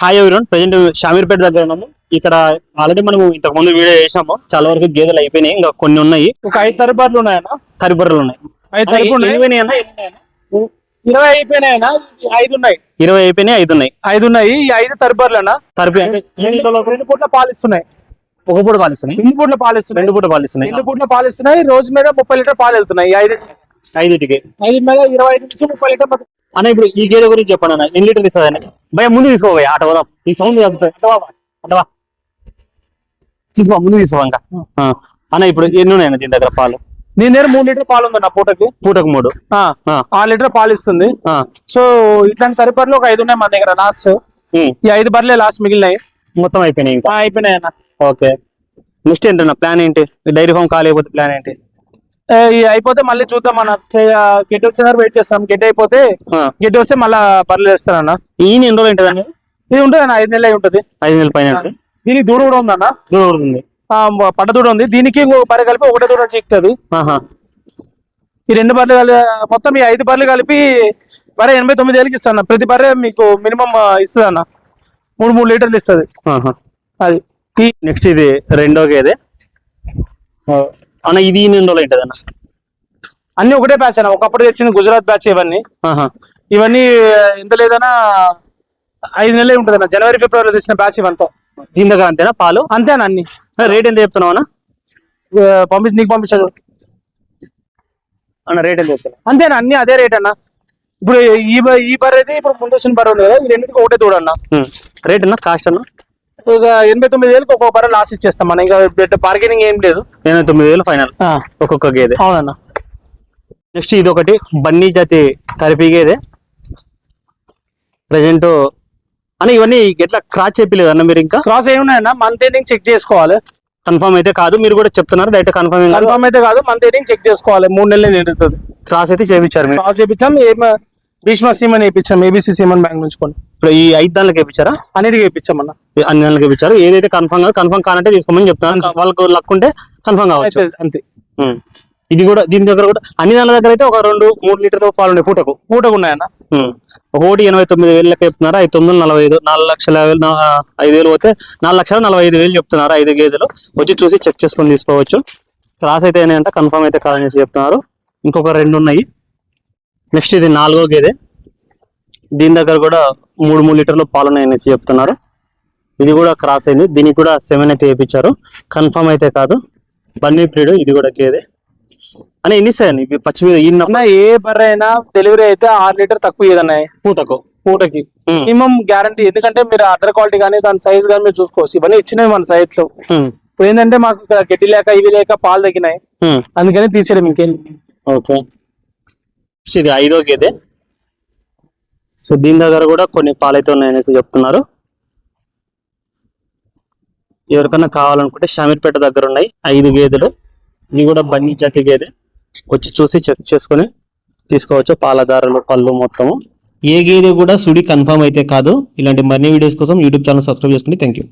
Hi everyone, present Shamirpet దగ్గర ఉన్నాము. ఇక్కడ ఆల్రెడీ మనం ఇంతకు ముందు వీడియో చేసాము. చాలా వరకు గేదెలు అయిపోయినాయి, ఇంకా కొన్ని ఉన్నాయి. ఒక 5 తరబర్లు ఉన్నాయన్న. తరిబర్రెలు ఉన్నాయి. 5 తరబర్లు 20 అయిపోయినాయన్నా. 5 ఉన్నాయి. 20 అయిపోయినాయి, 5 ఉన్నాయి. 5 ఉన్నాయి. ఈ 5 తరబర్లేనా తరిపి అంటే 2 పూట్ల పాలిస్తున్నాయి. ఒక పూట పాలిస్తున్నాయి, 2 పూట్ల పాలిస్తున్నాయి. 2 పూట పాలిస్తున్నాయి. 2 పూట్ల పాలిస్తున్నాయి. రోజు మీద 30 లీటర్ పాలు వెళ్తున్నాయి. 5టికి 5 మీద 25 నుంచి 30 లీటర్. అన్న ఇప్పుడు ఈ గేదె గురించి చెప్పండి అన్న, ఎన్ని లీటర్లు ఇస్తుంది? భయ ముందు తీసుకోబోయా, ఆట పోదాం. ఈ సౌండ్ అటవా తీసుకో, ముందు తీసుకో. ఇంకా అన్న ఇప్పుడు ఎన్ని ఉన్నాయన్న దీని దగ్గర పాలు? నేను దగ్గర 3 లీటర్ పాలు ఉందన్న. పూటకు 3. 6 లీటర్ పాలు ఇస్తుంది. సో ఇట్లాంటి తరబర్లు ఒక 5 ఉన్నాయి మన దగ్గర లాస్ట్. ఈ 5 బర్లే లాస్ట్ మిగిలినాయి. మొత్తం అయిపోయినాయి, ఇంకా అయిపోయినాయి అన్న. ఓకే, నెక్స్ట్ ఏంటన్నా ప్లాన్ ఏంటి? డైరీ ఫామ్ కాలేకపోతే ప్లాన్ ఏంటి? అయిపోతే మళ్ళీ చూద్దాం అన్న. గెట్ వచ్చిన వెయిట్ చేస్తాం. గెట్ అయిపోతే గెట్ వస్తే మళ్ళా బర్రెలు వేస్తానన్న. ఈయన ఎన్ని రోజులు ఉంటది? ఇది ఉంటుంది అన్న, 5 నెలలు ఉంటుంది. 5 నెలల పైన. దీనికి దూడ కూడా ఉందన్న. దూడ ఉంది, పడ్డ దూడ ఉంది. దీనికి బర్రె కలిపి ఒకటే దూడ చిక్కుతుంది. ఈ 2 బర్రెలు మొత్తం ఈ 5 బర్రెలు కలిపి బర్రె 89 ఏళ్ళకి ఇస్తాను. ప్రతి బర్రె మీకు మినిమం ఇస్తుంది అన్న. 3 లీటర్లు ఇస్తుంది. అది నెక్స్ట్ ఇది రెండో గేదె అన్న. ఇది ఎన్ని రోజులు ఉంటుంది అన్న? అన్ని ఒకటే బ్యాచ్ అన్న. ఒకప్పుడు తెచ్చిన గుజరాత్ బ్యాచ్ ఇవన్నీ. ఇవన్నీ ఎంత లేదన్నా 5 నెలలే ఉంటుంది అన్న. జనవరి ఫిబ్రవరిలో తెచ్చిన బ్యాచ్ ఇవంతా. దీని దగ్గర అంతేనా పాలు? అంతేనా అన్ని. రేట్ ఎంత చెప్తున్నావు అన్న? నీకు పంపించాడు అన్న. రేట్ ఎంత చెప్తున్నా? అంతేనా అన్ని అదే రేట్ అన్న. ఇప్పుడు ఈ బర్రెది ఇప్పుడు ముందు వచ్చిన బర్రె ఉంది కదా, ఈ రెండింటికి ఒకటే దూడ అన్న. రేట్ అన్న, కాస్ట్ అన్న? ఒక 89 ఏళ్ళకి ఒక్కొక్క బర్రె లాస్ ఇచ్చేస్తాం మనం. ఇంకా బార్గెనింగ్ ఏం లేదు. 89,000 ఫైనల్ ఒక్కొక్క గేదె. అవునన్న. నెక్స్ట్ ఇది ఒకటి బన్నీ జాతి తరిపి గేదె. ప్రజెంట్ అన్న ఇవన్నీ ఎట్లా క్రాస్ చెప్పలేదు అన్న మీరు? ఇంకా క్రాస్ ఏమున్నాయన్న, మంత్ ఎండింగ్ చెక్ చేసుకోవాలి. కన్ఫర్మ్ అయితే కాదు, మీరు కూడా చెప్తున్నారు డైరెక్ట్ కన్ఫర్మ్ అయితే కాదు. మంత్ ఎండింగ్ చెక్ చేసుకోవాలి. 3 నెలలు నిండుతుంది. క్రాస్ అయితే చేయించారు మీరు? క్రాస్ చేయించాం. భీష్మ సీమన్ వేయించాం. ఏబీసీ సీమన్ బ్యాంక్ నుంచి. ఇప్పుడు ఈ 5 దానికి వేయించారా? అన్నిటికీ వేయించామన్న. అన్ని దానికి వేయించారు. ఏదైతే కన్ఫర్మ్ కాదు, కన్ఫర్మ్ కానంటే తీసుకోమని చెప్తాను. వాళ్ళకు లక్ ఉంటే కన్ఫర్మ్ కావచ్చు. అంతే. ఇది కూడా దీని దగ్గర కూడా అన్ని దాని దగ్గర అయితే ఒక 2-3 లీటర్ల పాలు ఉన్నాయి. పూటకు ఉన్నాయన్న. ఒకటి 89,000 చెప్తున్నారు. 5,945 4,05,000 పోతే 4,45,000 చెప్తున్నారు. 5 గేదెలు వచ్చి చూసి చెక్ చేసుకొని తీసుకోవచ్చు. క్రాస్ అయితే అంటే కన్ఫర్మ్ అయితే కాదని చెప్తున్నారు. ఇంకొక 2 ఉన్నాయి. నెక్స్ట్ ఇది 4వ గేదె. దీని దగ్గర కూడా 3 లీటర్లు పాలు ఉన్నాయనేసి చెప్తున్నారు. ఇది కూడా క్రాస్ అయింది. దీనికి కూడా 7 అయితే వేయించారు. కన్ఫర్మ్ అయితే కాదు. బన్నీ బ్రీడ్. ఇది కూడా గేదె అని ఎన్ని ఇస్తాయండి పచ్చి మీద? ఏ బర్రె అయినా డెలివరీ అయితే 6 లీటర్ తక్కువ ఇదన్నాయి పూటకి మినిమం గ్యారంటీ. ఎందుకంటే మీరు అడ్డర్ క్వాలిటీ కానీ దాని సైజ్ కానీ మీరు చూసుకోవచ్చు. ఇవన్నీ ఇచ్చినాయి మన సైట్ లో. ఇప్పుడు ఏంటంటే మాకు గడ్డి లేక ఇవి లేక పాలు తగ్గినాయి, అందుకని తీసేయడం. ఇంకేం. ఓకే, ఇది 5వ గేదె. సో దీని దగ్గర కూడా కొన్ని పాలైతే ఉన్నాయని చెప్తున్నారు. ఎవరికన్నా కావాలనుకుంటే షామీర్పేట దగ్గర ఉన్నాయి 5 గేదెలు. ఇది కూడా బన్నీ జాతి గేదె. వచ్చి చూసి చెక్ చేసుకుని తీసుకోవచ్చు. పాలదారులు పళ్ళు మొత్తము. ఏ గేదె కూడా సుడి కన్ఫర్మ్ అయితే కాదు. ఇలాంటి మరిన్ని వీడియోస్ కోసం యూట్యూబ్ ఛానల్ సబ్స్క్రైబ్ చేసుకోండి. Thank you.